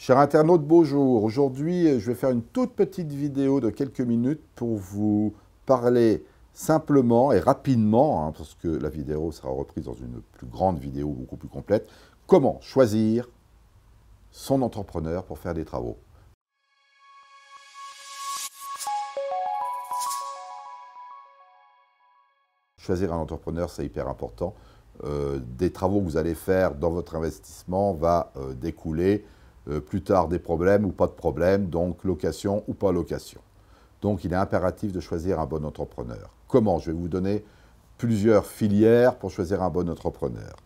Chers internautes, bonjour. Aujourd'hui, je vais faire une toute petite vidéo de quelques minutes pour vous parler simplement et rapidement, parce que la vidéo sera reprise dans une plus grande vidéo beaucoup plus complète, comment choisir son entrepreneur pour faire des travaux. Choisir un entrepreneur, c'est hyper important. Des travaux que vous allez faire dans votre investissement va découler plus tard des problèmes ou pas de problèmes, donc location ou pas location. Donc il est impératif de choisir un bon entrepreneur. Comment? Je vais vous donner plusieurs filières pour choisir un bon entrepreneur.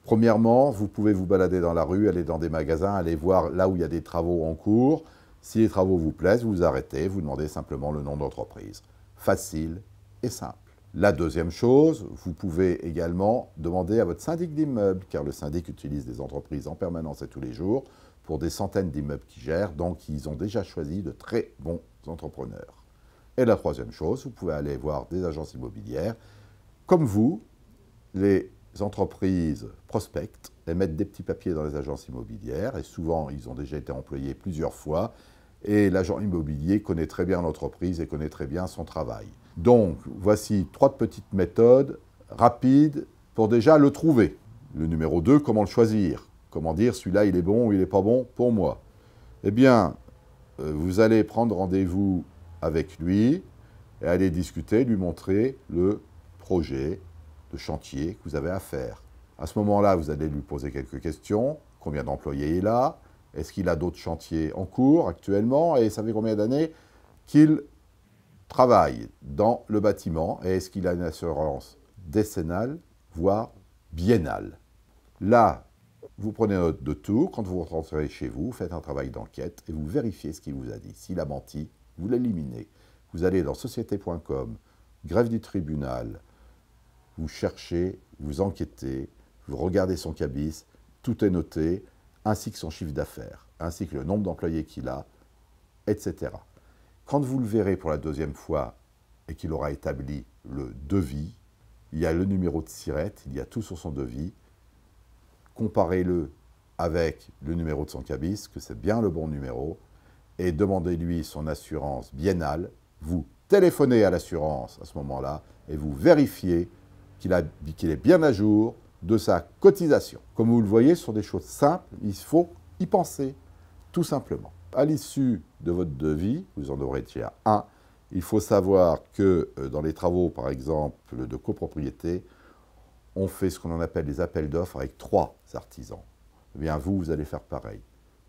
Premièrement, vous pouvez vous balader dans la rue, aller dans des magasins, aller voir là où il y a des travaux en cours. Si les travaux vous plaisent, vous arrêtez, vous demandez simplement le nom d'entreprise. Facile et simple. La deuxième chose, vous pouvez également demander à votre syndic d'immeuble, car le syndic utilise des entreprises en permanence et tous les jours, pour des centaines d'immeubles qu'ils gèrent, donc ils ont déjà choisi de très bons entrepreneurs. Et la troisième chose, vous pouvez aller voir des agences immobilières. Comme vous, les entreprises prospectent et mettent des petits papiers dans les agences immobilières, et souvent ils ont déjà été employés plusieurs fois, et l'agent immobilier connaît très bien l'entreprise et connaît très bien son travail. Donc, voici trois petites méthodes rapides pour déjà le trouver. Le numéro 2, comment le choisir? Comment dire, celui-là, il est bon ou il n'est pas bon pour moi? Eh bien, vous allez prendre rendez-vous avec lui et aller discuter, lui montrer le projet de chantier que vous avez à faire. À ce moment-là, vous allez lui poser quelques questions. Combien d'employés il a? Est-ce qu'il a d'autres chantiers en cours actuellement? Et ça fait combien d'années qu'il travaille dans le bâtiment? Et est-ce qu'il a une assurance décennale, voire biennale? Là, vous prenez note de tout. Quand vous rentrez chez vous, faites un travail d'enquête et vous vérifiez ce qu'il vous a dit. S'il a menti, vous l'éliminez. Vous allez dans société.com, greffe du tribunal, vous cherchez, vous enquêtez, vous regardez son cabis, tout est noté, ainsi que son chiffre d'affaires, ainsi que le nombre d'employés qu'il a, etc. Quand vous le verrez pour la deuxième fois et qu'il aura établi le devis, il y a le numéro de SIRET, il y a tout sur son devis. Comparez-le avec le numéro de son cabis, que c'est bien le bon numéro, et demandez-lui son assurance biennale. Vous téléphonez à l'assurance à ce moment-là et vous vérifiez qu'il est bien à jour de sa cotisation. Comme vous le voyez, ce sont des choses simples, il faut y penser, tout simplement. À l'issue de votre devis, vous en aurez déjà un, il faut savoir que dans les travaux, par exemple, de copropriété, on fait ce qu'on en appelle des appels d'offres avec 3 artisans. Eh bien, vous allez faire pareil.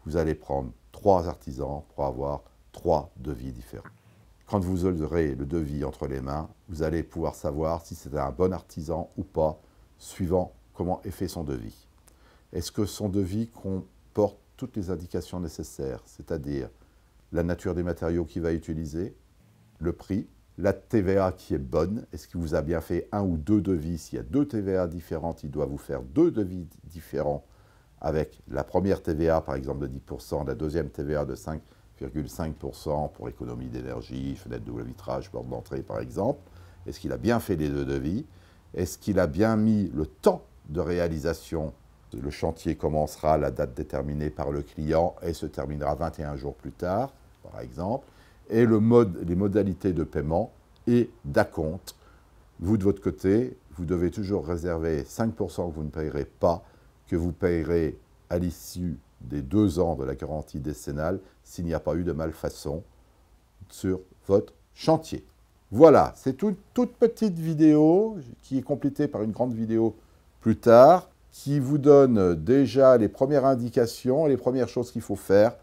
Vous allez prendre 3 artisans pour avoir 3 devis différents. Quand vous aurez le devis entre les mains, vous allez pouvoir savoir si c'est un bon artisan ou pas, suivant comment est fait son devis. Est-ce que son devis comporte toutes les indications nécessaires, c'est-à-dire la nature des matériaux qu'il va utiliser, le prix, la TVA qui est bonne, est-ce qu'il vous a bien fait 1 ou 2 devis? S'il y a 2 TVA différentes, il doit vous faire 2 devis différents avec la première TVA par exemple de 10%, la deuxième TVA de 5,5% pour économie d'énergie, fenêtre double vitrage, porte d'entrée par exemple. Est-ce qu'il a bien fait les 2 devis? Est-ce qu'il a bien mis le temps de réalisation? Le chantier commencera à la date déterminée par le client et se terminera 21 jours plus tard, par exemple. Et les modalités de paiement et d'acompte. Vous, de votre côté, vous devez toujours réserver 5% que vous ne payerez pas, que vous payerez à l'issue des 2 ans de la garantie décennale s'il n'y a pas eu de malfaçon sur votre chantier. Voilà, c'est une toute petite vidéo qui est complétée par une grande vidéo plus tard, qui vous donne déjà les premières indications et les premières choses qu'il faut faire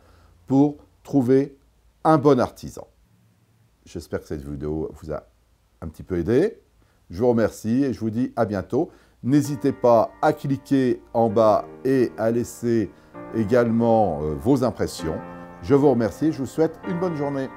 pour trouver un bon artisan. J'espère que cette vidéo vous a un petit peu aidé. Je vous remercie et je vous dis à bientôt. N'hésitez pas à cliquer en bas et à laisser également vos impressions. Je vous remercie et je vous souhaite une bonne journée.